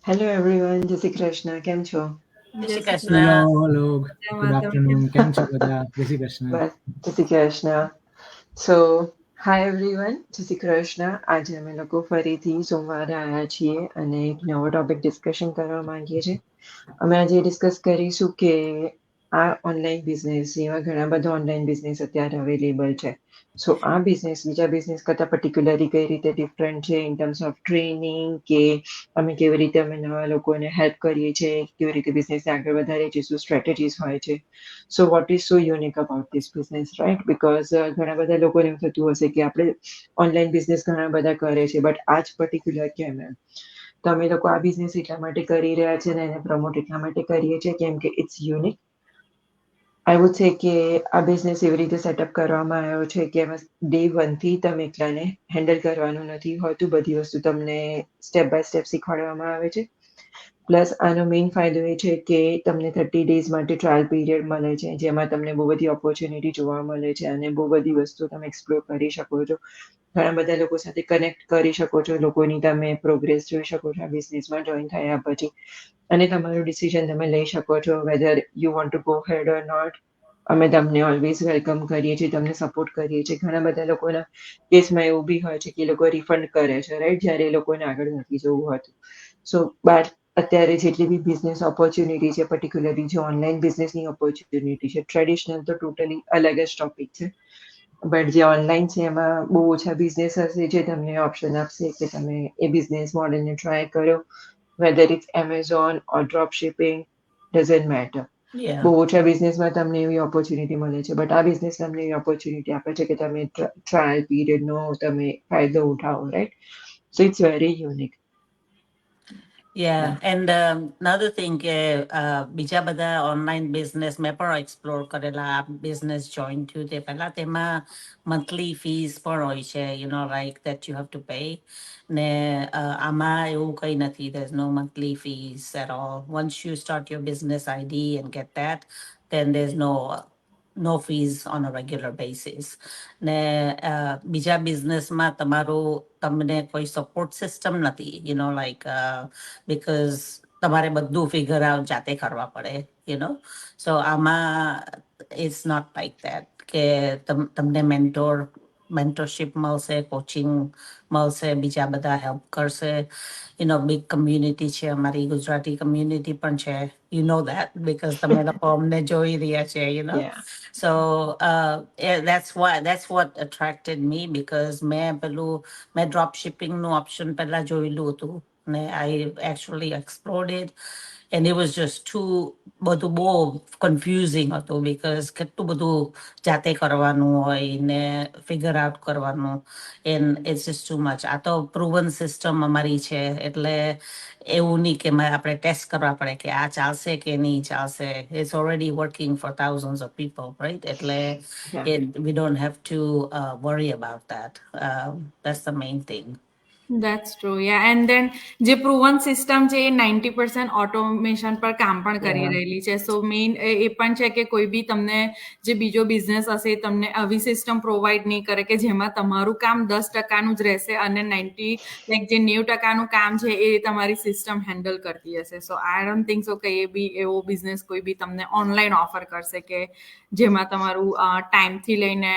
Hello everyone, જય શ્રી કૃષ્ણ. કેમ છો? જય Shri hello Krishna. Hello good afternoon, કેમ છો બધા? જય શ્રી કૃષ્ણ. બસ જય શ્રી કૃષ્ણ. સો હાય એવરીવન, જય શ્રી કૃષ્ણ. આજે અમે લોકો ફરીથી સોમવારે આવ્યા છીએ અને એક નવો ટોપિક ડિસ્કશન કરવા માંગીએ છીએ. અમે આજે ડિસ્કસ કરીશું કે આ ઓનલાઈન બિઝનેસ, એવા ઘણા બધા ઓનલાઈન બિઝનેસ અત્યારે અવેલેબલ છે. સો આ બિઝનેસ બીજા બિઝનેસ કરતાં પર્ટિક્યુલરલી કઈ રીતે ડિફરન્ટ છે ઇન ટર્મ્સ ઓફ ટ્રેનિંગ, કે અમે કેવી રીતે અમે નવા લોકોને હેલ્પ કરીએ છીએ, કેવી રીતે બિઝનેસને આગળ વધારીએ છીએ, શું સ્ટ્રેટેજીસ હોય છે. So what is so unique about this business, right? Because ઘણા બધા લોકોને એવું થતું હશે કે આપણે ઓનલાઈન બિઝનેસ ઘણા બધા કરે છે, બટ આ જ પર્ટિક્યુલર કેમ એમ. તો અમે લોકો આ બિઝનેસ એટલા માટે કરી રહ્યા છે અને એને પ્રમોટ એટલા માટે કરીએ છીએ કેમ કે it's unique. I would say કે આ બિઝનેસ એવી રીતે સેટઅપ કરવામાં આવ્યો છે કે એમાં ડે વનથી તમે એકલાને હેન્ડલ કરવાનું નથી હોતું. બધી વસ્તુ તમને સ્ટેપ બાય સ્ટેપ શીખવાડવામાં આવે છે. પ્લસ આનો મેઇન ફાયદો એ છે કે તમને 30 ડેઝ માટે ટ્રાયલ પીરિયડ મળે છે, જેમાં તમને બહુ બધી ઓપોર્ચ્યુનિટી જોવા મળે છે અને બહુ બધી વસ્તુ તમે એક્સપ્લોર કરી શકો છો. ઘણા બધા લોકો સાથે કનેક્ટ કરી શકો છો, લોકોની તમે પ્રોગ્રેસ જોઈ શકો છો આ બિઝનેસમાં જોઈન થયા પછી, અને તમારું ડિસિઝન તમે લઈ શકો છો whether you want to go head or not. અમે તમને ઓલવેઝ વેલકમ કરીએ છીએ, તમને સપોર્ટ કરીએ છીએ. ઘણા બધા લોકોના કેસમાં એવું બી હોય છે કે એ લોકો રિફંડ કરે છે, રાઈટ, જ્યારે એ લોકોને આગળ નથી જવું હોતું. સો અત્યારે જેટલી બી બિઝનેસ ઓપોર્ચ્યુનિટી છે, પર્ટિક્યુલરલી જે ઓનલાઈન બિઝનેસની ઓપોર્ચ્યુનિટી છે, ટ્રેડિશનલ તો ટોટલી અલગ જ ટોપિક છે, બટ જે ઓનલાઈન છે એમાં બહુ ઓછા બિઝનેસ હશે જે તમને ઓપ્શન આપશે કે તમે એ બિઝનેસ મોડલને ટ્રાય કરો, whether it's Amazon or drop shipping, doesn't matter. બહુ ઓછા બિઝનેસમાં તમને એવી ઓપોર્ચ્યુનિટી મળે છે, બટ આ બિઝનેસ તમને એવી ઓપોર્ચ્યુનિટી આપે છે કે તમે ટ્રાયલ પીરિયડનો તમે ફાયદો ઉઠાવો, right? So it's very unique. Yeah, and another thing કે બીજા બધા ઓનલાઈન બિઝનેસ મેં પણ એક્સપ્લોર કરેલા. બિઝનેસ જોઈન થયું તે પહેલા તેમાં મંથલી ફીસ પણ હોય છે, like that you have to pay. ને આમાં એવું કંઈ નથી. there's no monthly fees at all. Once you start your business ID and get that, then there's no fees on a regular basis. ને બીજા બિઝનેસમાં તમને કોઈ સપોર્ટ સિસ્ટમ નથી, લાઈક because તમારે બધું ફિગર આઉટ જાતે કરવા પડે, સો આમાં ઇટ્સ નોટ લાઈક ધેટ કે તમને મેન્ટરશિપ મળશે, કોચિંગ મળશે, બીજા બધા હેલ્પ કરશે. બિગ કમ્યુનિટી છે, અમારી ગુજરાતી કમ્યુનિટી પણ છે. યુ નો દેટ બીકોઝ તમે લોકો અમને જોઈ રહ્યા છે, Yeah. So that's what attracted me, because મેં ડ્રોપ શિપિંગ નું ઓપ્શન પહેલા જોયેલું હતું ને I actually explored it, and it was just બધું બહુ કન્ફ્યુઝિંગ હતું, બીકોઝ કેટલું બધું જાતે કરવાનું હોય ને ફિગર આઉટ કરવાનું, and it's just too much. આ તો પ્રૂવન સિસ્ટમ અમારી છે, એટલે એવું નહીં કે આપણે ટેસ્ટ કરવા પડે કે આ ચાલશે કે નહીં ચાલશે. It's already working for thousands of people, right? એટલે Yeah. we don't have to worry about that. That's the main thing. That's true, yeah. And then જે પ્રૂવન સિસ્ટમ છે એ 90% ઓટોમેશન પર કામ પણ કરી Yeah. રહેલી છે. સો મેઇન એ પણ છે કે કોઈ બી તમને જે બીજો બિઝનેસ હશે એ તમને આવી સિસ્ટમ પ્રોવાઈડ નહીં કરે કે જેમાં તમારું કામ 10% જ રહેશે અને 90% કામ છે એ તમારી સિસ્ટમ હેન્ડલ કરતી હશે. સો આઈ ડોન્ટ થિંક સો કે એ બી એવો બિઝનેસ કોઈ બી તમને ઓનલાઈન ઓફર કરશે કે જેમાં તમારું ટાઈમથી લઈને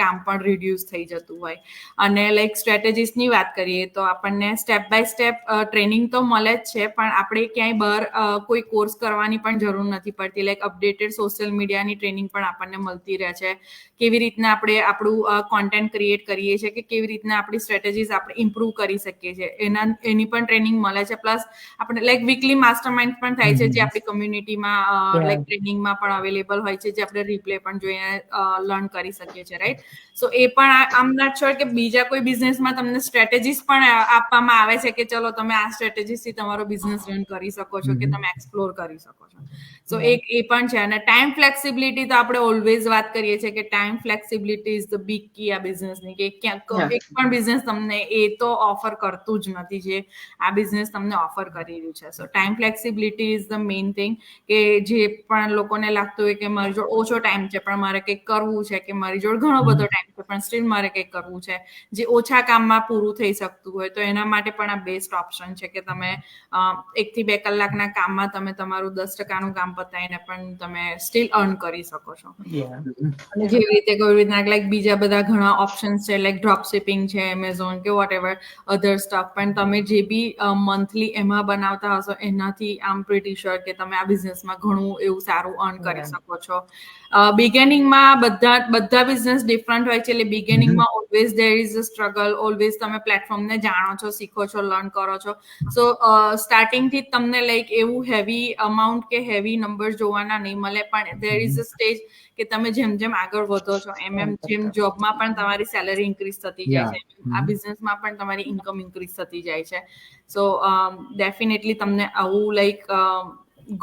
કામ પણ રિડ્યુસ થઈ જતું હોય. અને લાઈક સ્ટ્રેટેજીસની વાત કરીએ તો આપણને સ્ટેપ બાય સ્ટેપ ટ્રેનિંગ તો મળે જ છે, પણ આપણે ક્યાંય બહાર કોઈ કોર્સ કરવાની પણ જરૂર નથી પડતી. લાઈક અપડેટેડ સોશિયલ મીડિયાની ટ્રેનિંગ પણ આપણને મળતી રહે છે. કેવી રીતના આપણે આપણું કોન્ટેન્ટ ક્રિએટ કરીએ છીએ, કે કેવી રીતના આપણી સ્ટ્રેટેજીસ આપણે ઇમ્પ્રૂવ કરી શકીએ છીએ, એની પણ ટ્રેનિંગ મળે છે. પ્લસ આપણે લાઈક વીકલી માસ્ટર માઇન્ડ પણ થાય છે, જે આપણી કમ્યુનિટીમાં લાઈક ટ્રેનિંગમાં પણ અવેલેબલ હોય છે, જે આપણે રિપ્લે પણ જોઈને લર્ન કરી શકીએ છીએ, રાઈટ? સો એ પણ આમ નોટ શ્યોર કે બીજા કોઈ બિઝનેસમાં તમને સ્ટ્રેટેજીસ પણ આપવામાં આવે છે કે ચલો તમે આ સ્ટ્રેટેજીસથી તમારો બિઝનેસ રન કરી શકો છો, કે તમે એક્સપ્લોર કરી શકો છો. સો એક એ પણ છે. અને ટાઈમ ફ્લેક્સિબિલિટી તો આપણે ઓલવેઝ વાત કરીએ છીએ કે time flexibility is the big key આ બિઝનેસની, કે ક્યાંક એક પણ બિઝનેસ તમને એ તો ઓફર કરતું જ નથી જે આ બિઝનેસ તમને ઓફર કરી રહ્યું છે. So time flexibility is the main thing, કે જે પણ લોકોને લાગતું હોય કે મારી જોડે ઓછો ટાઈમ છે પણ મારે કંઈક કરવું છે, કે મારી જોડે ઘણો બધો ટાઈમ છે પણ સ્ટીલ મારે કંઈક કરવું છે, જે ઓછા કામમાં પૂરું થઈ શકતું હોય તો એના માટે પણ આ બેસ્ટ ઓપ્શન છે કે તમે 1 થી 2 કલાકના કામમાં તમે તમારું 10% કામ પતાવીને પણ તમે સ્ટીલ અર્ન કરી શકો છો. Yeah. અને જેવી રીતે કોઈ રીતના લાઈક બીજા બધા ઘણા ઓપ્શન્સ છે લાઈક ડ્રોપ શિપિંગ છે, એમેઝોન કે વોટ એવર અધર સ્ટફ, પણ તમે જે બી મંથલી એમાં બનાવતા હશો એનાથી આમ પ્રિટી શ્યોર કે તમે આ બિઝનેસમાં ઘણું એવું સારું અર્ન કરી Yeah. શકો છો. બિગિનિંગમાં બધા બિઝનેસ ડિફરન્ટ હોય છે, એટલે બિગિનિંગમાં always there is a struggle, always તમે પ્લેટફોર્મને જાણો છો, શીખો છો, લર્ન કરો છો. સો સ્ટાર્ટિંગથી જ તમને લાઈક એવું હેવી અમાઉન્ટ કે હેવી નંબર જોવાના નહીં મળે, પણ ધેર ઇઝ અ સ્ટેજ કે તમે જેમ જેમ આગળ વધો છો એમ જેમ જોબમાં પણ તમારી સેલરી ઇન્ક્રીઝ થતી જાય છે, આ બિઝનેસમાં પણ તમારી ઇન્કમ ઇન્ક્રીઝ થતી જાય છે. સો ડેફિનેટલી તમને આવું લાઈક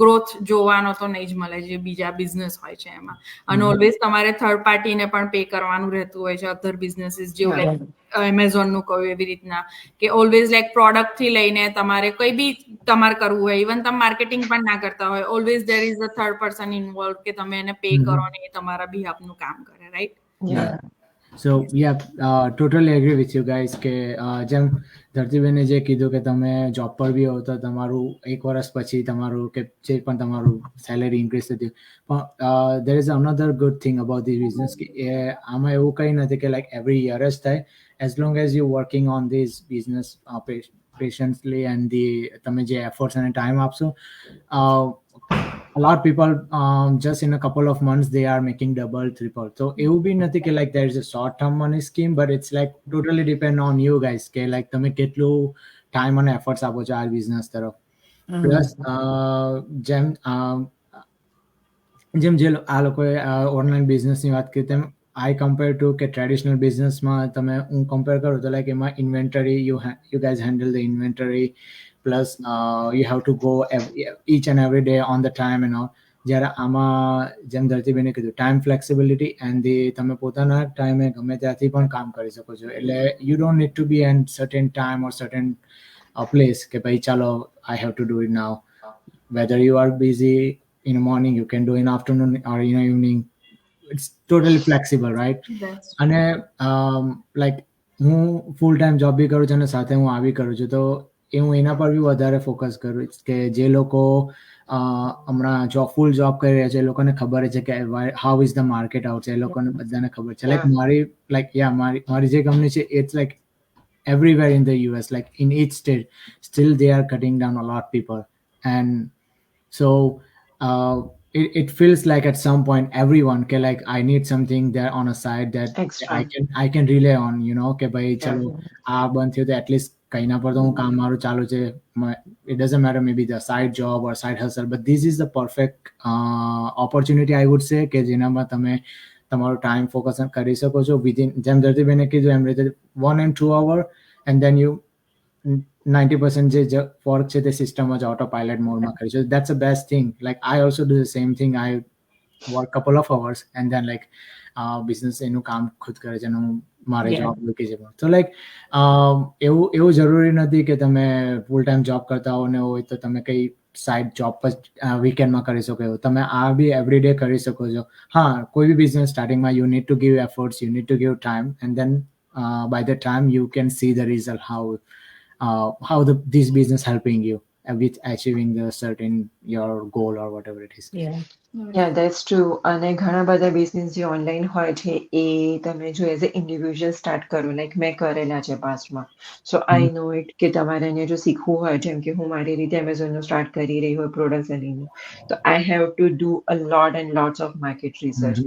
ગ્રોથ જોવાનો તો નહીં જ મળે જે બીજા બિઝનેસ હોય છે એમાં. અને ઓલવેઝ તમારે થર્ડ પાર્ટીને પણ પે કરવાનું રહેતું હોય છે, અધર બિઝનેસીસ જેવું લાઈક એમેઝોન નું કહ્યું એવી રીતના કે ઓલવેઝ લાઈક પ્રોડક્ટ થી લઈને તમારે કોઈ બી તમારે કરવું હોય, ઇવન તમે માર્કેટિંગ પણ ના કરતા હોય, always there is a third person involve કે તમે એને પે કરો ને એ તમારા બિહાફનું કામ કરે, right? Yeah. So yeah, totally agree with you guys કે જેમ ધરતીબેને જે કીધું કે તમે જોબ પર બી હો તો તમારું 1 વર્ષ પછી તમારું કે જે પણ તમારું સેલેરી ઇન્ક્રીઝ થતી, પણ there is another good thing about this business કે આમાં એવું કંઈ નથી કે લાઈક એવરી યર જ થાય, as long as you working on this business patiently and તમે જે efforts અને time આપશો, a lot of people just in a couple of months they are making double triple. So એવું બી નથી કે like there is a short term money scheme, but it's like totally depend on you guys કે like તમે કેટલું time અને efforts આપો છો આ business તરફ. પ્લસ જેમ જે આ લોકોએ ઓનલાઈન બિઝનેસની વાત કરી તેમ આઈ કમ્પેર ટુ કે ટ્રેડિશનલ બિઝનેસમાં તમે હું કમ્પેર કરું તો લાઈક એમાં inventory you guys handle the inventory, plus you have to go each and every day on the time and all. જ્યારે આમાં જેમ ધરતીબેને કીધું ટાઈમ ફ્લેક્સિબિલિટી એન્ડ તમે પોતાના ટાઈમે ગમે ત્યાંથી પણ કામ કરી શકો છો, એટલે you don't need to be an certain time or certain place કે ભાઈ ચાલો I have to do it now. Whether you are busy in the morning, you can do in afternoon or in the evening. It's totally flexible, right? અને like હું full time job બી કરું છું અને સાથે હું આ બી કરું છું, તો એ હું એના પર બી વધારે ફોકસ કરું કે જે લોકો હમણાં ફૂલ જોબ કરી રહ્યા છે એ લોકોને ખબર છે કે how is the market out છે, એ લોકોને બધાને ખબર છે. લાઈક મારી જે કંપની છે it's like everywhere in the US, like in each state, still they are cutting down a lot of people. And so it feels like at some point everyone can like I need something there on a side that Extra. I can rely on, you know, કે ભાઈ ચલો આ બંધ થયું તો at least કઈના પર તો હું કામ મારું ચાલુ છે. It doesn't matter maybe the side job or side hustle, but this is the perfect opportunity I would say કે જેનામાં તમે તમારો ટાઈમ ફોકસ કરી શકો છો વિધિન, જેમ ધરતીબેને કીધું એમ રીતે 1 and 2 hour and then you 90% જે વર્ક છે તે સિસ્ટમ જ ઓટો પાયલટ મોડમાં કરી છે. That's the best thing. Like I also do the same thing. I work couple of hours and then like business એનું કામ ખુદ કરે છે અને હું મારે જોબ મૂકી છે. તો લાઈક એવું જરૂરી નથી કે તમે ફૂલ ટાઈમ જોબ કરતા હો ને હોય તો તમે કઈ સાઈડ જોબ પર વીકેન્ડમાં કરી શકો, તમે આ બી એવરી ડે કરી શકો છો. હા, કોઈ બી બિઝનેસ સ્ટાર્ટિંગમાં you need to give efforts, you need to give time and then by the time you can see the result how this business helping you with achieving the certain your goal or whatever it is. Yeah, that's true. અને ઘણા બધા business જે online હોય છે એ તમે જો as a individual start કરો, like મેં કરેલા છે પાસ્ટમાં. સો આઈ નો ઇટ કે તમારે એને જો શીખવું હોય, જેમ કે હું મારી રીતે એમેઝોનનું સ્ટાર્ટ કરી રહી હોય પ્રોડક્ટ સેલિંગનું, તો આઈ have to do a lot and lots of market research.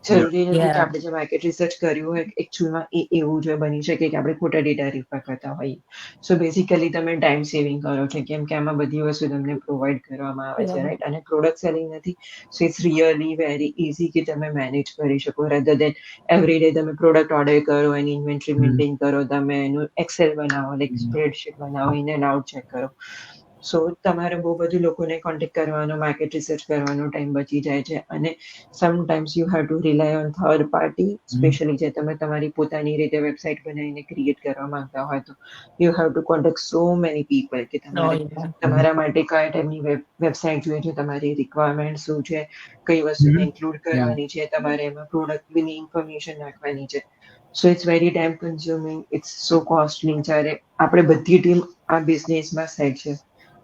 જરૂરી નથી કે આપણે જે માર્કેટ રિસર્ચ કર્યું હોય એકચ્યુઅલમાં એ એવું જ બની શકે કે આપણે ખોટા ડેટા રિફર કરતા હોઈએ. સો બેઝિકલી તમે ટાઈમ સેવિંગ કરો છો કેમ કે આમાં બધી વસ્તુ તમને પ્રોવાઈડ કરવામાં આવે છે, રાઈટ? અને પ્રોડક્ટ સેલિંગ નથી, so it's really very easy કે તમે મેનેજ કરી શકો રેધર દેન એવરી ડે તમે પ્રોડક્ટ ઓર્ડર કરો, એની ઇન્વેન્ટરી મેન્ટેન કરો, તમે એનું એક્સેલ બનાવો, લાઈક સ્પ્રેડશીટ બનાવો, ઇન એન્ડ આઉટ ચેક કરો. સો તમારે બહુ બધું લોકોને કોન્ટેક્ટ કરવાનો, માર્કેટ રિસર્ચ કરવાનો ટાઈમ બચી જાય છે. અને sometimes you have to rely on third party, specially જે તમે તમારી પોતાની રીતે વેબસાઇટ બનાવીને ક્રિએટ કરવા માંગતા હોય તો you have to contact so many people કે તમારા માટે કયા ટાઈપની વેબસાઇટ જોઈએ છે, તમારી રિક્વાયરમેન્ટ શું છે, કઈ વસ્તુને ઇન્ક્લુડ કરવાની છે, તમારે એમાં પ્રોડક્ટની ઇન્ફોર્મેશન નાખવાની છે. So it's very time consuming, it's so costly. જ્યારે આપણે બધી ટીમ આ બિઝનેસમાં સેટ છે,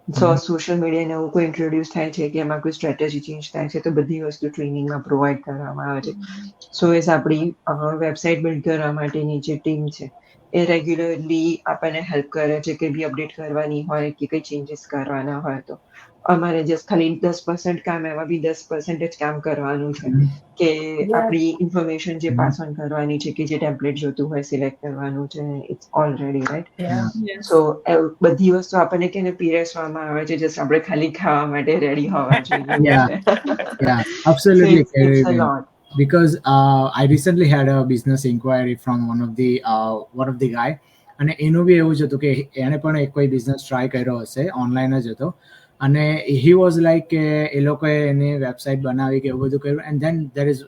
સો સોશિયલ મીડિયાને એવું કોઈ ઇન્ટ્રોડ્યુસ થાય છે કે એમાં કોઈ સ્ટ્રેટેજી ચેન્જ થાય છે, તો બધી વસ્તુ ટ્રેનિંગમાં પ્રોવાઈડ કરવામાં આવે છે. સો એઝ આપણી વેબસાઇટ બિલ્ડ કરવા માટેની જે ટીમ છે એ રેગ્યુલરલી આપણને હેલ્પ કરે છે કે બી અપડેટ કરવાની હોય કે કંઈ ચેન્જીસ કરવાના હોય તો અમારે જસ્ટ ખાલી 10% કામ, એમાં બી 10% જ કામ કરવાનું છે કે આપણી ઇન્ફોર્મેશન જે પાસ ઓન કરવાની છે કે જે ટેમ્પલેટ જોતું હોય સિલેક્ટ કરવાનું છે, ઇટ્સ ઓલરેડી રાઈટ. Yes. સો બધી વસ્તુ આપણને કેને પીરસવામાં આવે છે, જસ્ટ આપણે ખાલી ખાવા માટે રેડી હોવા જોઈએ. Yeah, absolutely. So it's a Kevin. lot. Because I recently had a business inquiry from one of the guy, અને એનું બી એવું જ હતું કે એણે પણ એક કોઈ બિઝનેસ ટ્રાય કર્યો હશે, ઓનલાઈન જ હતો, અને હી વોઝ લાઈક કે એ લોકોએ એની વેબસાઇટ બનાવી કે એવું બધું કર્યું, and then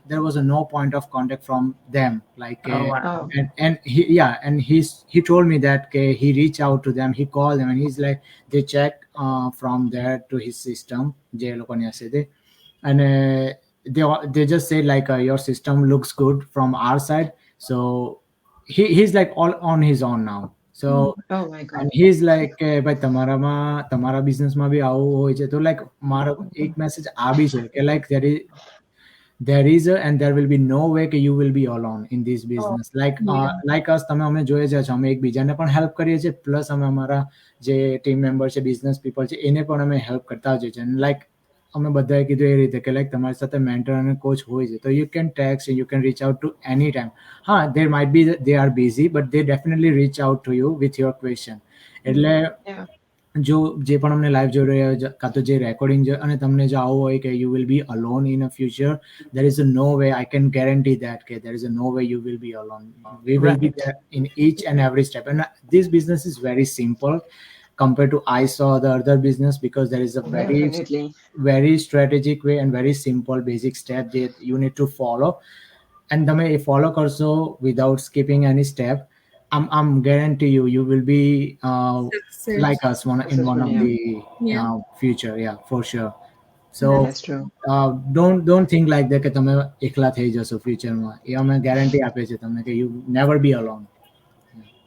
there was a no point of contact from them, like Oh, wow. and he told me that he reached out to them, he called them, and he's like they check from there to his system જે લોકોની હશે તે, and they just say like your system looks good from our side, so he's like all on his own now. So Oh my God. and he's like કે ભાઈ તમારા બિઝનેસમાં બી આવું હોય છે, તો લાઈક મારો એક મેસેજ આ બી છે કે like there is a and there will be no way કે you will be alone in this business, like us તમે અમે જોઈએ છે, અમે એકબીજાને પણ હેલ્પ કરીએ છીએ, પ્લસ અમે અમારા જે ટીમ મેમ્બર છે, બિઝનેસ પીપલ છે, એને પણ અમે હેલ્પ કરતા હોઈએ છીએ. અને લાઈક અમે બધાએ કીધું એ રીતે કે લાઈક તમારી સાથે મેન્ટર અને કોચ હોય છે, તો you can text, you can reach out to any time. હા, there might be they are busy, but they definitely reach out to you with your question. એટલે Yeah. જો જે પણ અમને લાઈવ જોઈ રહ્યા હોય, કાં તો જે રેકોર્ડિંગ છે, અને તમને જો આવું હોય કે you will B alone in a future, there is a no way, I can guarantee that કે there is a no way you will be alone. We will be there in each and every step, and this business is very simple compared to I saw the other business, because there is a Definitely. very strategic way and very simple basic step that you need to follow, and તમે એ follow કરશો without skipping any step, I'm guarantee you will be Success. like us in one of Successful, the Yeah. future, yeah, for sure. So That's true. don't think like that કે તમે એકલા થઈ જશો ફ્યુચરમાં, એ અમે guarantee આપે છે તમને કે you never be alone.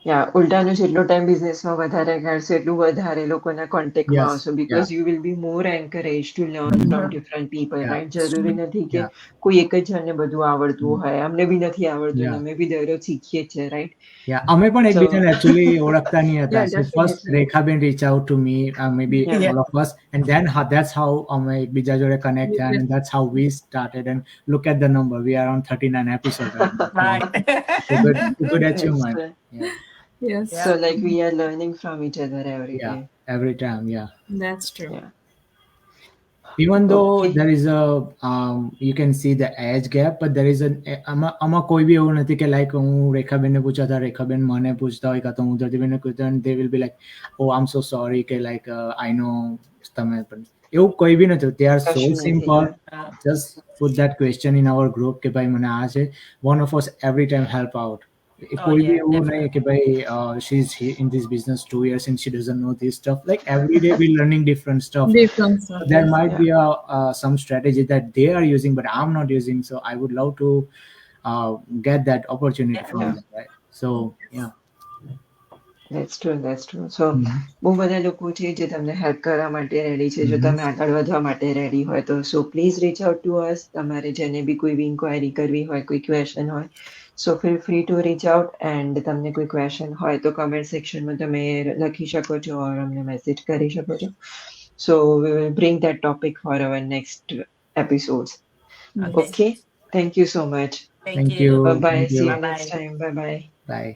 યા ઉલટાનું જેટલો ટાઈમ બિઝનેસમાં વધારે કાઢશો એટલું વધારે લોકોના કોન્ટેક્ટમાં Yes, આવશો, because you will be more encourage to learn from different people, right. જરૂરી નથી કે કોઈ એક જ જણને બધું આવડતું હોય, અમને બી નથી આવડતું, Yeah. અમે બી દરરોજ શીખીએ જ છે, રાઈટ. Yeah, અમે પણ એકબીજાને actually ઓળખતા નહીં હતા. Yeah, So first definitely. Rekhabin reached out to me, maybe Yeah. all of us, and then that's how અમે એકબીજા જોડે connect થયા, and that's how we started. And look at the number, we are on 39 episodes right now. Right. Good That's achievement. right. Yeah. Yes. So like we are learning from each other every Yeah, day. every time, yeah. That's true. Yeah. Even though Okay. there is a you can see the age gap, but there is આમાં કોઈ બી એવું નથી કે like હું રેખાબેનને પૂછતા, રેખાબેન મને પૂછતા હોય, કાં તો હું ધરતીબેનને પૂછતા, and they will be like, oh I'm so sorry કે like I know તમે પણ એવું કોઈ બી નથી. They are so કશું નથી, simple. yeah. Just put that question in our group કે ભાઈ મને આ છે, one of us every time help out. કોઈ બી yeah, એવું નહીં definitely. કે ભાઈ she's in this business 2 years and she doesn't know this stuff. Like every day we're learning different stuff. Different stuff. There might be some strategy that they are using but I'm not using, so I would love to get that opportunity from Yeah. them, right? So yeah. That's true, that's true. So બહુ બધા લોકો છે જે તમને help કરવા માટે ready છે. જો તમે આગળ વધવા માટે રેડી હોય તો so please rich out two અસ. તમારે જેને બી કોઈ બી ઇન્ક્વાયરી કરવી હોય, કોઈ ક્વેશ્ચન હોય, so feel free to reach out. And તમને કોઈ ક્વેશ્ચન હોય તો કમેન્ટ સેક્શનમાં તમે લખી શકો છો ઓર અમને મેસેજ કરી શકો છો. So we will bring that topic for our next episodes. Okay. Okay, thank you so much. Thank you. you. Bye bye. Thank you. See you Bye-bye. next time. Bye bye. Bye.